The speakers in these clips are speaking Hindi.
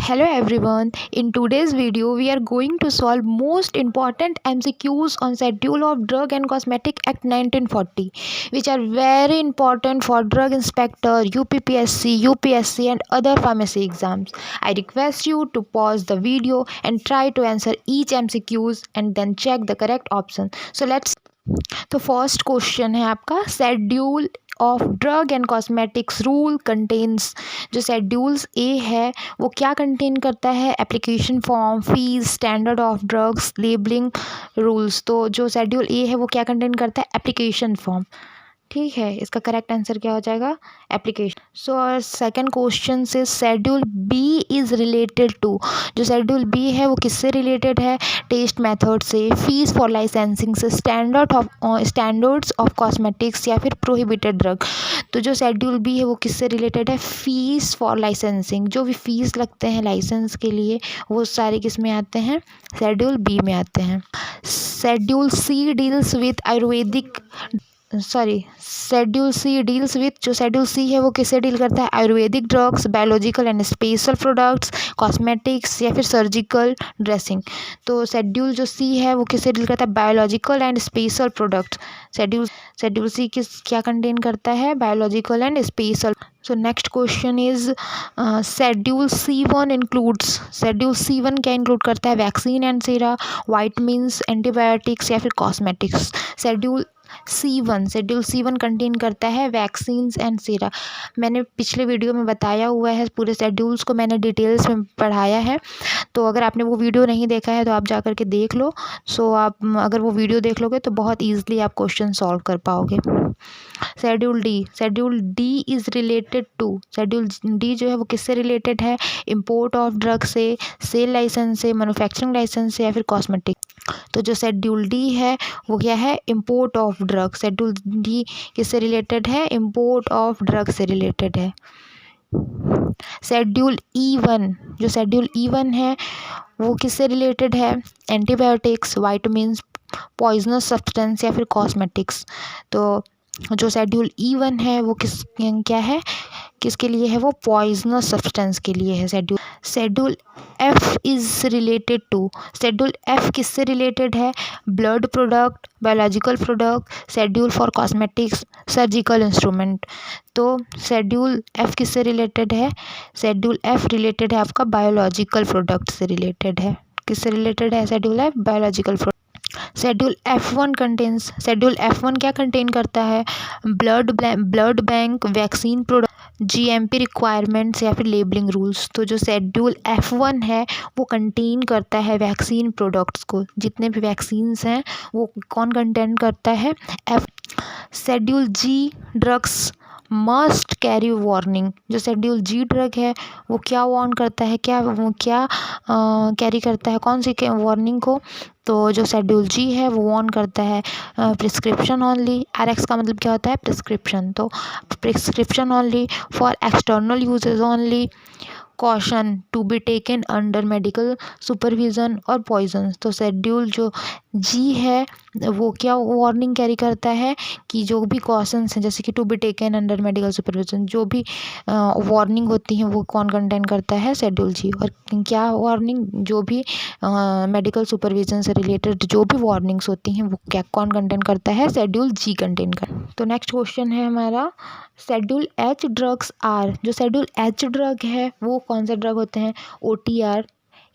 Hello everyone. In today's video, we are going to solve most important MCQs on Schedule of Drug and Cosmetic Act 1940, which are very important for drug inspector, UPPSC, UPSC and other pharmacy exams. I request you to pause the video and try to answer each MCQs and then check the correct option. तो फर्स्ट क्वेश्चन है आपका schedule of drug and cosmetics rule contains. जो शेड्यूल्स ए है वो क्या कंटेन करता है? Application form, fees, standard of drugs, labelling rules. तो जो शेड्यूल ए है वो क्या कंटेन करता है? Application form. ठीक है, इसका करेक्ट आंसर क्या हो जाएगा? एप्लीकेशन। सो सेकंड क्वेश्चन से schedule B is related to. जो शेड्यूल बी है वो किससे रिलेटेड है? टेस्ट मेथड से, फीस फॉर लाइसेंसिंग से, स्टैंडर्ड्स ऑफ कॉस्मेटिक्स या फिर प्रोहिबिटेड ड्रग। तो जो शेड्यूल बी है वो किससे रिलेटेड है? Fees for licensing. जो भी फीस लगते हैं लाइसेंस के लिए वो सारे किस में आते हैं? शेड्यूल बी में आते हैं। Schedule C deals with Ayurvedic schedule C deals with. जो शेड्यूल सी है वो किससे डील करता है? Ayurvedic drugs, biological and special products, cosmetics या फिर सर्जिकल ड्रेसिंग। तो शेड्यूल जो सी है वो किससे डील करता है? Biological and special products. Schedule C क्या कंटेन करता है? Biological and special. So next question is schedule C1 includes. Schedule C1 क्या इंक्लूड करता है? Vaccine and sera, vitamins, antibiotics या फिर कॉस्मेटिक्स। शेड्यूल C1 कंटेन करता है वैक्सीन्स एंड सीरा। मैंने पिछले वीडियो में बताया हुआ है, पूरे शेड्यूल्स को मैंने डिटेल्स में पढ़ाया है। तो अगर आपने वो वीडियो नहीं देखा है तो आप जा कर के देख लो। सो आप अगर वो वीडियो देख लोगे तो बहुत ईजिली आप क्वेश्चन सॉल्व कर पाओगे। Schedule D is related to. Schedule D जो है वो किससे रिलेटेड है? इम्पोर्ट ऑफ ड्रग से, सेल लाइसेंस से, मैन्युफैक्चरिंग लाइसेंस से या फिर कॉस्मेटिक। तो जो शेड्यूल डी है वो क्या है? Import of drug. Schedule D किससे रिलेटेड है? इम्पोर्ट ऑफ ड्रग से रिलेटेड है। शेड्यूल E1, जो शेड्यूल E1 है वो किससे रिलेटेड है? एंटीबायोटिक्स, वाइटामिन्स, पॉइजनस सब्सटेंस या फिर कॉस्मेटिक्स। तो जो शेड्यूल E1 है वो क्या है? किसके लिए है? वो पॉइजनस सब्सटेंस के लिए है। Schedule F is related to. Schedule F किससे रिलेटेड है? Blood product, biological product, schedule for cosmetics, surgical instrument. तो शेड्यूल एफ किससे रिलेटेड है? शेड्यूल एफ रिलेटेड है आपका बायोलॉजिकल प्रोडक्ट से रिलेटेड है। किससे रिलेटेड है schedule F? Biological product. Schedule schedule F1 क्या कंटेन करता है? Blood bank, vaccine product, GMP requirements या फिर लेबलिंग रूल्स। तो जो शेड्यूल F1 है वो कंटेन करता है वैक्सीन प्रोडक्ट्स को। जितने भी वैक्सीन्स हैं वो कौन कंटेन करता है? शेड्यूल जी ड्रग्स मस्ट कैरी वार्निंग। जो शेड्यूल जी ड्रग है वो क्या वार्न करता है? क्या कैरी करता है? कौन सी वार्निंग को? तो जो शेड्यूल जी है वो वार्न करता है प्रिस्क्रिप्शन ओनली। RX का मतलब क्या होता है? प्रिस्क्रिप्शन। तो prescription only, for external usage only, caution to be taken under medical supervision और पॉइजन। तो शेड्यूल जो जी है वो क्या वार्निंग कैरी करता है कि जो भी कॉशंस हैं जैसे कि to be taken under medical supervision, जो भी वार्निंग होती हैं वो कौन कंटेन करता है? शेड्यूल जी। और क्या वार्निंग? जो भी मेडिकल सुपरविजन से रिलेटेड जो भी वार्निंग्स होती हैं वो क्या कौन कंटेन करता है? शेड्यूल जी कंटेन कर। तो नेक्स्ट क्वेश्चन है हमारा शेड्यूल एच ड्रग्स आर। जो शेड्यूल एच ड्रग है वो कौन से ड्रग होते हैं? OTR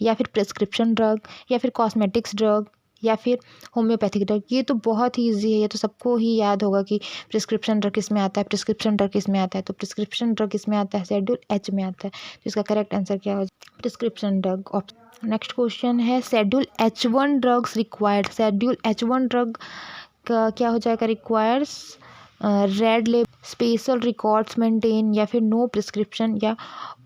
या फिर प्रिस्क्रिप्शन ड्रग या फिर कॉस्मेटिक्स ड्रग या फिर होम्योपैथिक ड्रग। ये तो बहुत ही ईजी है, ये तो सबको ही याद होगा कि प्रिस्क्रिप्शन ड्रग किस में आता है, प्रिस्क्रिप्शन ड्रग किस में आता है। तो प्रिस्क्रिप्शन ड्रग किस में आता है? शेड्यूल एच में आता है। तो इसका करेक्ट आंसर क्या हो? Prescription drug. नेक्स्ट क्वेश्चन है schedule H1 drugs required. Schedule H1 drug का क्या हो जाएगा? Requires red label, special records maintain या फिर नो प्रिस्क्रिप्शन या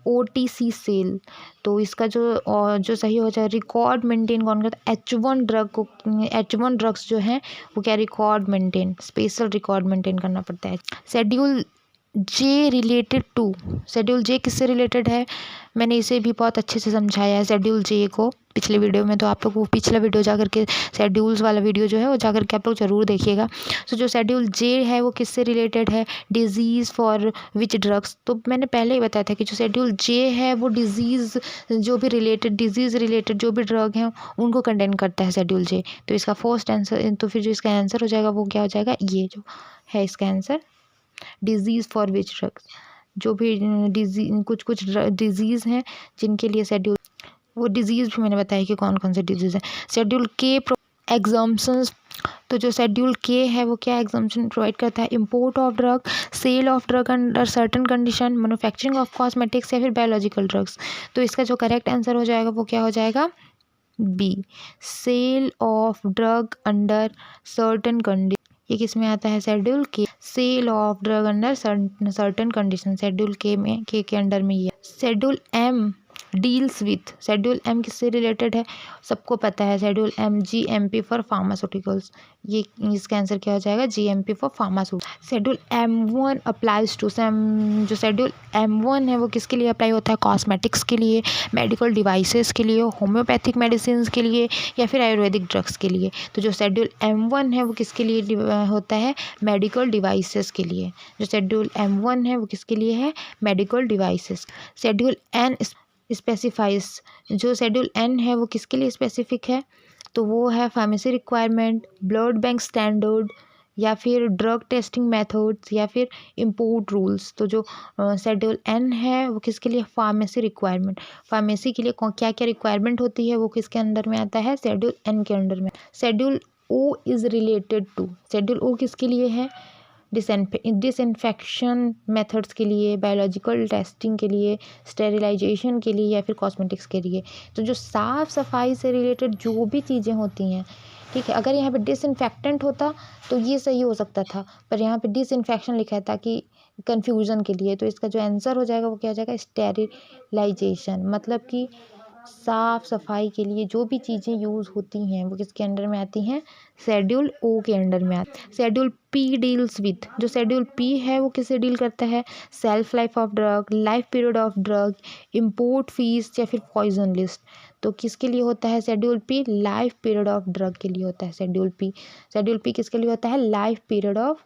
OTC सेल। तो इसका जो सही हो जाए रिकॉर्ड मेंटेन कौन करता है? H1 ड्रग्स जो हैं वो क्या record maintain, special record maintain करना पड़ता है। Schedule J related to, schedule J किससे रिलेटेड है, मैंने इसे भी बहुत अच्छे से समझाया है शेड्यूल जे को पिछले वीडियो में। तो आप लोग वो पिछला वीडियो जा करके शेड्यूल्स वाला वीडियो जो है वो जा करके आप लोग ज़रूर देखिएगा। तो जो शेड्यूल जे है वो किससे रिलेटेड है, डिजीज़ फॉर विच ड्रग्स। तो मैंने पहले ही बताया था कि जो शेड्यूल जे है वो डिजीज़ जो भी रिलेटेड डिजीज़ रिलेटेड जो भी ड्रग हैं उनको कंटेन करता है शेड्यूल जे। तो इसका फर्स्ट आंसर, तो फिर जो इसका आंसर हो जाएगा वो क्या हो जाएगा, ये जो है इसका answer, disease for which drugs. जो भी कुछ डिजीज़ हैं जिनके लिए शेड्यूल, वो डिजीज़ भी मैंने बताया कि कौन कौन से डिजीज़ हैं। शेड्यूल के एग्जाम्पशंस, तो जो शेड्यूल के है वो क्या एग्जाम्पशन प्रोवाइड करता है, import of drug, sale of drug under certain condition, manufacturing of cosmetics या फिर बायोलॉजिकल ड्रग्स। तो इसका जो करेक्ट आंसर हो जाएगा वो क्या हो जाएगा, B, sale of drug under certain condition. ये किस में आता है, schedule K, sale of drug under certain condition, schedule K में, के अंडर में ये। Schedule M deals with, schedule M किससे रिलेटेड है, सबको पता है schedule M GMP for pharmaceuticals. ये इसका आंसर क्या हो जाएगा, GMP for pharmaceuticals. Schedule M1 applies to, जो शेड्यूल M1 है वो किसके लिए अप्लाई होता है, कॉस्मेटिक्स के लिए, मेडिकल डिवाइसेस के लिए, होम्योपैथिक मेडिसिन के लिए या फिर आयुर्वेदिक ड्रग्स के लिए। तो जो शेड्यूल M1 है वो किसके लिए होता है, मेडिकल डिवाइसेस के लिए। जो शेड्यूल M1 है वो किसके लिए है, medical devices. Schedule N specifies, जो शेड्यूल एन है वो किसके लिए स्पेसिफिक है, तो वो है pharmacy requirement, blood bank standard या फिर ड्रग टेस्टिंग मेथड्स या फिर इम्पोर्ट रूल्स। तो जो शेड्यूल एन है वो किसके लिए, फार्मेसी रिक्वायरमेंट, फार्मेसी के लिए क्या क्या रिक्वायरमेंट होती है वो किसके अंडर में आता है, शेड्यूल एन के अंडर में। Schedule O is related to, schedule O किसके लिए है, डिसइंफेक्शन मेथड्स के लिए, बायोलॉजिकल टेस्टिंग के लिए, स्टेरिलाइजेशन के लिए या फिर कॉस्मेटिक्स के लिए। तो जो साफ़ सफाई से रिलेटेड जो भी चीज़ें होती हैं, ठीक है, अगर यहाँ पे डिसइंफेक्टेंट होता तो ये सही हो सकता था, पर यहाँ पे डिसइंफेक्शन लिखा है ताकि कन्फ्यूज़न के लिए। तो इसका जो आंसर हो जाएगा वो क्या हो जाएगा, स्टेरिलाइजेशन, मतलब कि साफ़ सफाई के लिए जो भी चीज़ें यूज़ होती हैं वो किसके अंडर में आती हैं, शेड्यूल ओ के अंडर में आती है। शेड्यूल पी डील्स विथ, जो शेड्यूल पी है वो किससे डील करता है, self life of drug, life period of drug, import fees या फिर पॉइजन लिस्ट। तो किसके लिए होता है schedule P, life period of drug के लिए होता है शेड्यूल पी। शेड्यूल पी किसके लिए होता है, लाइफ पीरियड ऑफ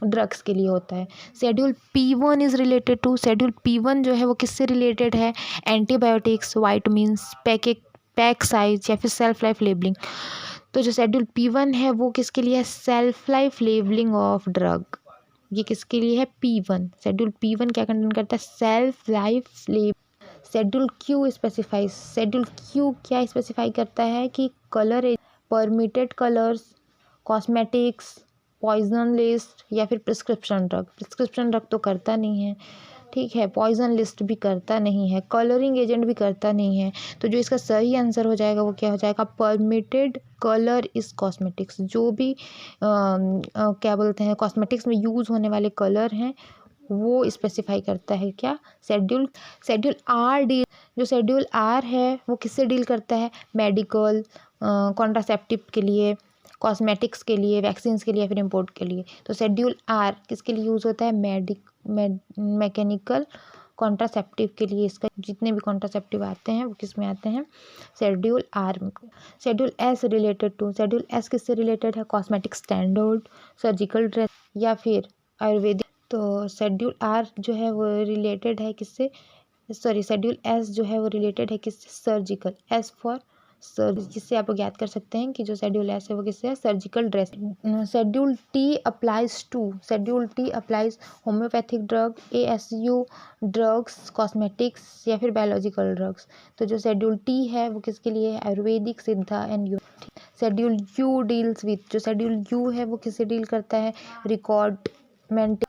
ड्रग्स के लिए होता है। Schedule P1 is related to, schedule P1 जो है वो किससे रिलेटेड है, एंटीबायोटिक्स, वाइटामिन्स, पैक साइज या फिर सेल्फ लाइफ लेबलिंग। तो जो शेड्यूल P1 है वो किसके लिए है, self life labelling of drug. ये किसके लिए है, P1। शेड्यूल P1 क्या कंटेन करता है, self life label. Schedule Q specifies, schedule Q क्या स्पेसिफाई करता है कि colour, permitted colours, cosmetics, poison list या फिर प्रिस्क्रिप्शन ड्रग। प्रिस्क्रिप्शन ड्रग तो करता नहीं है, ठीक है, पॉइजन लिस्ट भी करता नहीं है, कलरिंग एजेंट भी करता नहीं है। तो जो इसका सही आंसर हो जाएगा वो क्या हो जाएगा, परमिटेड कलर इस कॉस्मेटिक्स। जो भी क्या बोलते हैं, कॉस्मेटिक्स में यूज़ होने वाले कलर हैं वो स्पेसिफाई करता है क्या, शेड्यूल आर डील, जो शेड्यूल आर है वो किससे डील करता है, मेडिकल, कॉन्ट्रासेप्टिव के लिए, कॉस्मेटिक्स के लिए, वैक्सीन्स के लिए, फिर इम्पोर्ट के लिए। तो शेड्यूल आर किसके लिए यूज़ होता है, मैकेनिकल कॉन्ट्रासेप्टिव के लिए। इसका जितने भी कॉन्ट्रासेप्टिव आते हैं वो किस में आते हैं, शेड्यूल आर में। Schedule S related to, schedule S किससे रिलेटेड है, कॉस्मेटिक स्टैंडर्ड, सर्जिकल ड्रेस या फिर आयुर्वेदिक। तो शेड्यूल आर जो है वो रिलेटेड है किससे, शेड्यूल एस जो है वो रिलेटेड है किससे, सर्जिकल, एस फॉर सर, जिससे आप लोग याद कर सकते हैं कि जो शेड्यूल एस है वो किससे है, surgical dress. Schedule T applies to, schedule T applies homeopathic drug, ASU drugs, cosmetics या फिर बायोलॉजिकल ड्रग्स। तो जो शेड्यूल टी है वो किसके लिए है, आयुर्वेदिक, सिद्धा and you. Schedule you deals with, जो शेड्यूल यू है वो किससे डील करता है, रिकॉर्ड,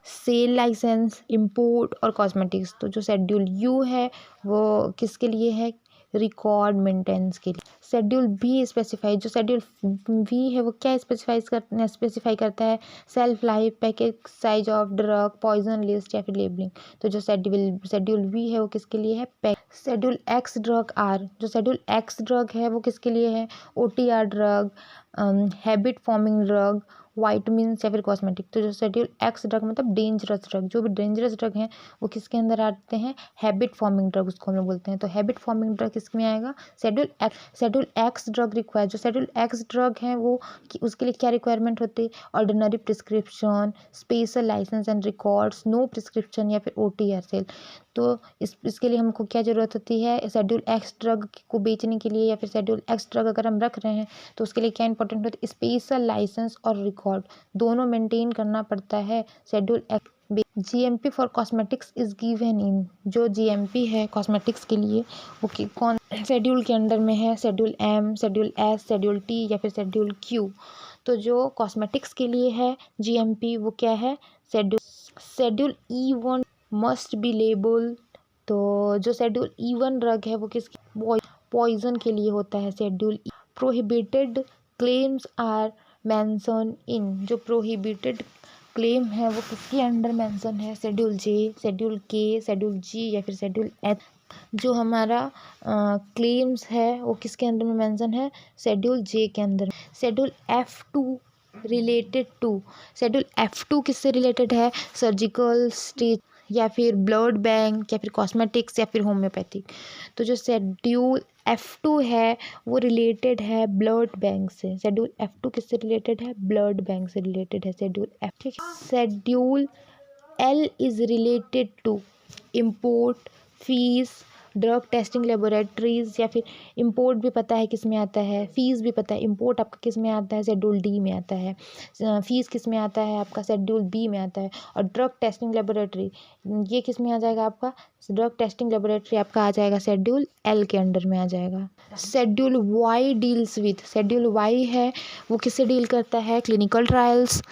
सेल लाइसेंस, इंपोर्ट और कॉस्मेटिक्स। तो जो शेड्यूल यू है वो किसके लिए है, रिकॉर्ड मेंटेनेंस के लिए। शेड्यूल बी स्पेसिफाई, जो शेड्यूल बी है वो क्या स्पेसिफाई करता है, self life, package size of drug, poison list या फिर लेबलिंग। तो जो शेड्यूल बी है वो किसके लिए है, शेड्यूल एक्स ड्रग आर, जो शेड्यूल एक्स ड्रग है वो किसके लिए है, OTR drug, habit forming drug, white means या फिर कॉस्मेटिक। तो जो शेड्यूल एक्स ड्रग मतलब डेंजरस ड्रग, जो भी डेंजरस ड्रग हैं वो किसके अंदर आते हैं, हैबिट फॉर्मिंग ड्रग उसको हम लोग बोलते हैं। तो हैबिट फॉर्मिंग ड्रग किसमें आएगा, schedule X. Schedule X drug require, जो शेड्यूल एक्स ड्रग है वो उसके लिए क्या रिक्वायरमेंट होती है, ordinary prescription, special licence and records, no prescription या फिर OTR सेल। तो इसके लिए हमको क्या ज़रूरत होती है, शेड्यूल एक्स ड्रग को बेचने के लिए या फिर शेड्यूल एक्स ड्रग अगर हम रख रहे हैं तो उसके लिए क्या इंपॉर्टेंट होता है, स्पेशल लाइसेंस और रिकॉर्ड दोनों मेंटेन करना पड़ता है schedule x. GMP for cosmetics is given in, जो GMP है कॉस्मेटिक्स के लिए वो कौन शेड्यूल के अंडर में है, schedule M, schedule S, schedule T या फिर शेड्यूल Q। तो जो कॉस्मेटिक्स के लिए है GMP वो क्या है, schedule E1 must be label. तो जो शेड्यूल E1 ड्रग है वो किसके, पॉइजन के लिए होता है schedule E। Prohibited claims are mention in, जो प्रोहिबिटेड क्लेम है वो किसके अंडर मेंशन है, schedule J, schedule K, schedule G या फिर शेड्यूल H। जो हमारा क्लेम्स है वो किसके अंदर में मेंशन है, शेड्यूल J के अंदर। Schedule F2 related to, schedule F2 किससे रिलेटेड है, सर्जिकल स्टेज या फिर ब्लड बैंक या फिर कॉस्मेटिक्स या फिर होम्योपैथिक। तो जो शेड्यूल F2 है वो रिलेटेड है ब्लड बैंक से, शेड्यूल F2 किससे रिलेटेड है, ब्लड बैंक से रिलेटेड है शेड्यूल F, ठीक है। Schedule L is related to import, fees, drug testing laboratories या फिर इम्पोर्ट भी पता है किस में आता है, फीस भी पता है, इम्पोर्ट आपका किस में आता है, शेड्यूल D में आता है, फीस किस में आता है आपका, शेड्यूल B में आता है। और ड्रग टेस्टिंग लेबोरेटरी ये किस में आ जाएगा आपका, ड्रग टेस्टिंग लेबोरेटरी आपका आ जाएगा शेड्यूल L के अंडर में आ जाएगा। Schedule Y deals with, schedule Y है वो किससे डील करता है, क्लिनिकल ट्रायल्स,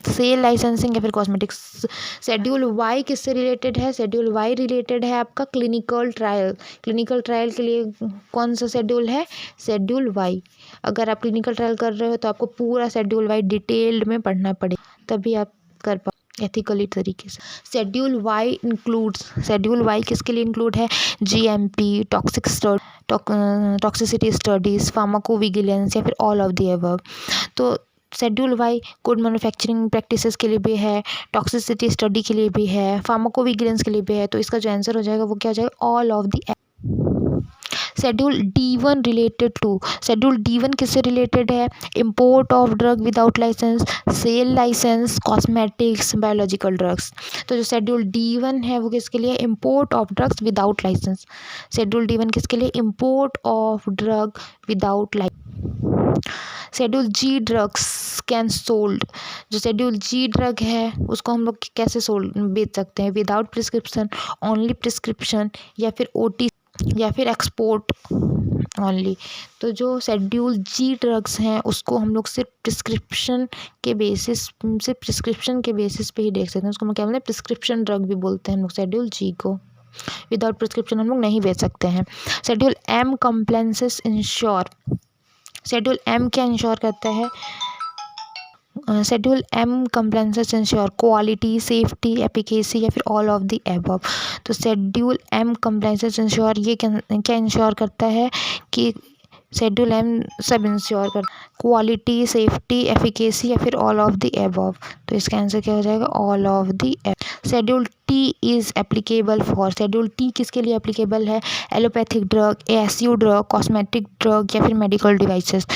सेल लाइसेंसिंग या फिर कॉस्मेटिक्स। शेड्यूल Y किससे रिलेटेड है, शेड्यूल Y रिलेटेड है आपका क्लिनिकल ट्रायल। क्लिनिकल ट्रायल के लिए कौन सा शेड्यूल है, शेड्यूल Y। अगर आप क्लिनिकल ट्रायल कर रहे हो तो आपको पूरा शेड्यूल Y डिटेल्ड में पढ़ना पड़ेगा तभी आप कर पाओ एथिकली तरीके से। Schedule Y includes, schedule Y किसके लिए इंक्लूड है, GMP, टॉक्सिसिटी स्टडीज, फार्माकोविजिलेंस या फिर ऑल ऑफ द अबव। तो schedule Y good manufacturing practices के लिए भी है, टॉक्सिसिटी स्टडी के लिए भी है, फार्माकोविजिलेंस के लिए भी है। तो इसका जो आंसर हो जाएगा वो क्या हो जाएगा, all of the. Schedule D1 related to, schedule D1 किससे रिलेटेड है, import of drug without licence, sale licence, cosmetics, biological drugs. तो जो शेड्यूल D1 है वो किसके लिए, import of drugs without licence. Schedule D1 किसके लिए, import of drug without licence. Schedule G drugs can sold, जो शेड्यूल G ड्रग है उसको हम लोग कैसे सोल्ड बेच सकते हैं, विदाउट प्रिस्क्रिप्शन, ओनली प्रिस्क्रिप्शन या फिर OT या फिर एक्सपोर्ट ओनली। तो जो शेड्यूल G ड्रग्स हैं उसको हम लोग सिर्फ प्रिस्क्रिप्शन के बेसिस पे ही देख सकते हैं। उसको हम क्या बोलते हैं, प्रिस्क्रिप्शन ड्रग भी बोलते हैं हम लोग शेड्यूल G को। विदाउट प्रिस्क्रिप्शन हम लोग नहीं बेच सकते हैं। Schedule M compliances ensure, schedule M क्या इंश्योर करता है, schedule M compliances ensure quality, safety, efficacy या फिर ऑल ऑफ द अबव। तो शेड्यूल M कंप्लायंसेस इंश्योर ये क्या इंश्योर करता है कि शेड्यूल M सब इंश्योर कर, क्वालिटी, सेफ्टी, एफिकेसी या फिर ऑल ऑफ द अबव। तो इसका आंसर क्या हो जाएगा, all of the above. Schedule T is applicable for, schedule T किसके लिए एप्लीकेबल है, allopathic drug, ASU drug, cosmetic drug या फिर मेडिकल डिवाइसेस।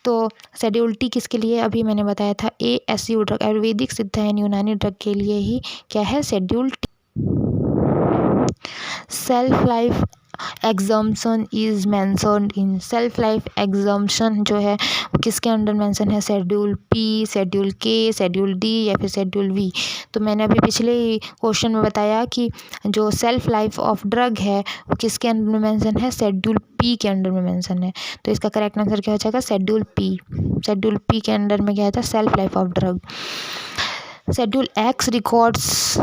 तो शेड्यूल T किसके लिए, अभी मैंने बताया था ASU ड्रग, आयुर्वेदिक, सिद्ध एंड यूनानी ड्रग के लिए ही क्या है schedule T। Self life exemption is mentioned in, self life exemption जो है वो किसके अंडर मेंशन है, schedule P, schedule K, schedule D या फिर शेड्यूल V। तो मैंने अभी पिछले क्वेश्चन में बताया कि जो सेल्फ लाइफ ऑफ ड्रग है वो किसके अंडर में मेंशन है, शेड्यूल P के अंडर में मेंशन है। तो इसका करेक्ट आंसर क्या हो जाएगा, शेड्यूल P। शेड्यूल P के अंडर में क्या था, self life of drug. Schedule X records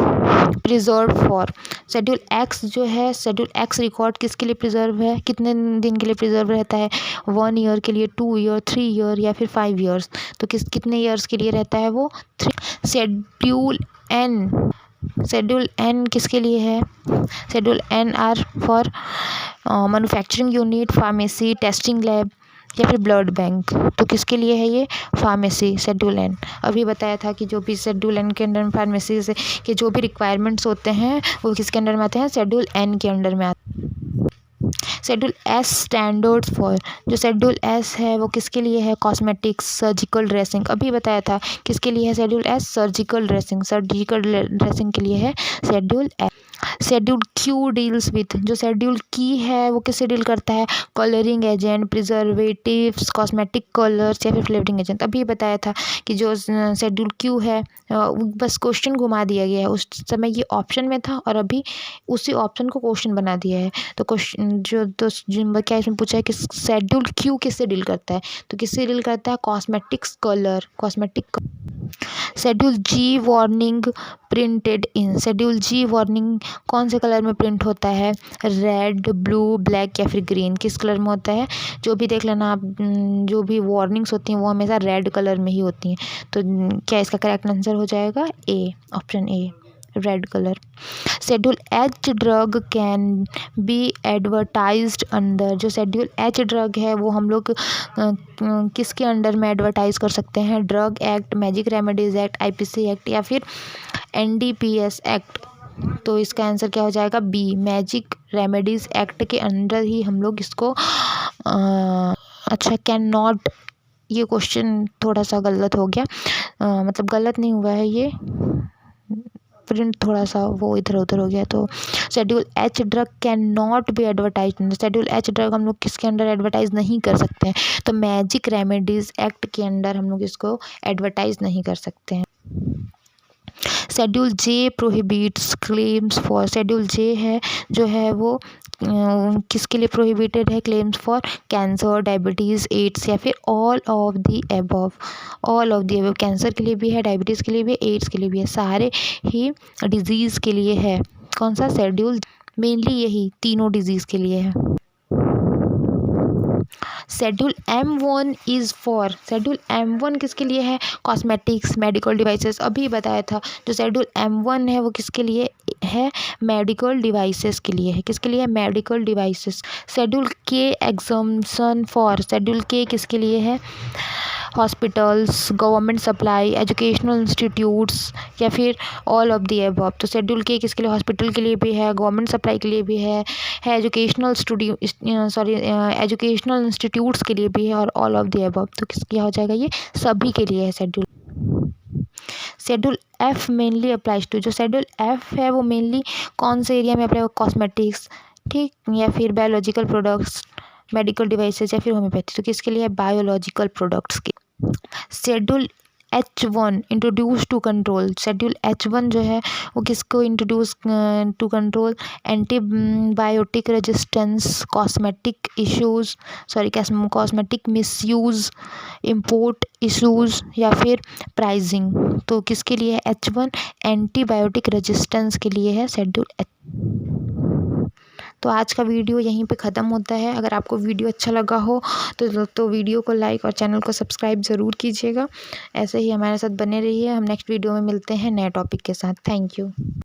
preserve for, schedule X जो है, शेड्यूल X रिकॉर्ड किसके लिए प्रिजर्व है, कितने दिन के लिए प्रिजर्व रहता है, 1 ईयर के लिए, 2 ईयर, 3 ईयर या फिर 5 ईयर्स। तो कितने ईयर्स के लिए रहता है वो, 3। शेड्यूल N किसके लिए है, schedule N are for manufacturing unit, pharmacy, testing lab, या फिर ब्लड बैंक। तो किसके लिए है ये? Pharmacy, schedule N. अभी बताया था कि जो भी शेड्यूल एन के अंडर में फार्मेसी से के जो भी रिक्वायरमेंट्स होते हैं वो किसके अंडर में आते हैं? शेड्यूल एन के अंडर में आते हैं। शेड्यूल एस स्टैंडर्ड्स फॉर, जो शेड्यूल एस है वो किसके लिए है? Cosmetics, surgical dressing. अभी बताया था किसके लिए है schedule S? Surgical dressing, surgical dressing के लिए है schedule S. Schedule Q deals with, जो शेड्यूल की है वो किससे डील करता है? Colouring agent, preservatives, cosmetic colours या फिर फ्लेवरिंग एजेंट। अभी बताया था कि जो शेड्यूल क्यू है बस क्वेश्चन घुमा दिया गया है, उस समय ये ऑप्शन में था और अभी उसी ऑप्शन को क्वेश्चन बना दिया है। तो क्वेश्चन जो क्या इसमें पूछा है कि शेड्यूल क्यू किससे डील करता है? तो किससे डील करता है? Cosmetics colour, cosmetic. Schedule G warning printed in, schedule G warning कौन से कलर में प्रिंट होता है? रेड, ब्लू, ब्लैक या फिर ग्रीन। किस कलर में होता है? जो भी देख लेना आप, जो भी वार्निंग्स होती हैं वो हमेशा रेड कलर में ही होती हैं। तो क्या इसका करेक्ट आंसर हो जाएगा? A, option A, red colour. Schedule H drug can be advertised under, जो शेड्यूल एच ड्रग है वो हम लोग किसके अंडर में एडवर्टाइज कर सकते हैं? Drug act, magic remedies act, IPC act या फिर एनडीपीएस एक्ट। तो इसका आंसर क्या हो जाएगा? बी, मैजिक रेमेडीज एक्ट के अंडर ही हम लोग इसको अच्छा, कैन नॉट, ये क्वेश्चन थोड़ा सा गलत हो गया, मतलब गलत नहीं हुआ है, ये प्रिंट थोड़ा सा वो इधर उधर हो गया। तो schedule H drug can not be advertise, schedule H drug हम लोग किसके अंडर एडवर्टाइज नहीं कर सकते हैं? तो मैजिक रेमेडीज एक्ट के अंडर हम लोग इसको एडवर्टाइज नहीं कर सकते हैं। Schedule J prohibits claims for, schedule J है जो है वो किसके लिए प्रोहिबिटेड है? Claims for cancer, diabetes, AIDS या फिर all of the above. All of the above, cancer के लिए भी है, डायबिटीज़ के लिए भी है, एड्स के लिए भी है, सारे ही डिजीज़ के लिए है। कौन सा? शेड्यूल, मेनली यही तीनों डिजीज़ के लिए है। Schedule M1 is for, schedule M1 किसके लिए है? Cosmetics, medical devices. अभी बताया था जो शेड्यूल M1 है वो किसके लिए है? मेडिकल डिवाइसेस के लिए है। किसके लिए है? Medical devices. शेड्यूल के एग्जम्पशन फॉर, शेड्यूल के किसके लिए है? Hospitals, government supply, educational institutes या फिर ऑल ऑफ दी अबव। तो शेड्यूल के किसके लिए? हॉस्पिटल के लिए भी है, गवर्नमेंट सप्लाई के लिए भी है एजुकेशनल एजुकेशनल इंस्टीट्यूट्स के लिए भी है और ऑल ऑफ दी अबव। तो किसके हो जाएगा? ये सभी के लिए है schedule. Schedule F mainly applies to, जो शेड्यूल एफ है वो मेनली कौन से एरिया में अप्लाई होगा? कॉस्मेटिक्स, ठीक, या फिर बायोलॉजिकल प्रोडक्ट्स, मेडिकल डिवाइसेस या फिर होम्योपैथी। तो किसके लिए है? बायोलॉजिकल प्रोडक्ट्स के। Schedule H1 introduce to control, schedule H1 जो है वो किसको introduce to control? Antibiotic resistance, cosmetic issues, cosmetic misuse, import issues या फिर प्राइसिंग। तो किसके लिए है? H1 एंटीबायोटिक रेजिस्टेंस के लिए है शेड्यूल H। तो आज का वीडियो यहीं पे ख़त्म होता है। अगर आपको वीडियो अच्छा लगा हो तो वीडियो को लाइक और चैनल को सब्सक्राइब ज़रूर कीजिएगा। ऐसे ही हमारे साथ बने रहिए। हम नेक्स्ट वीडियो में मिलते हैं नए टॉपिक के साथ। Thank you.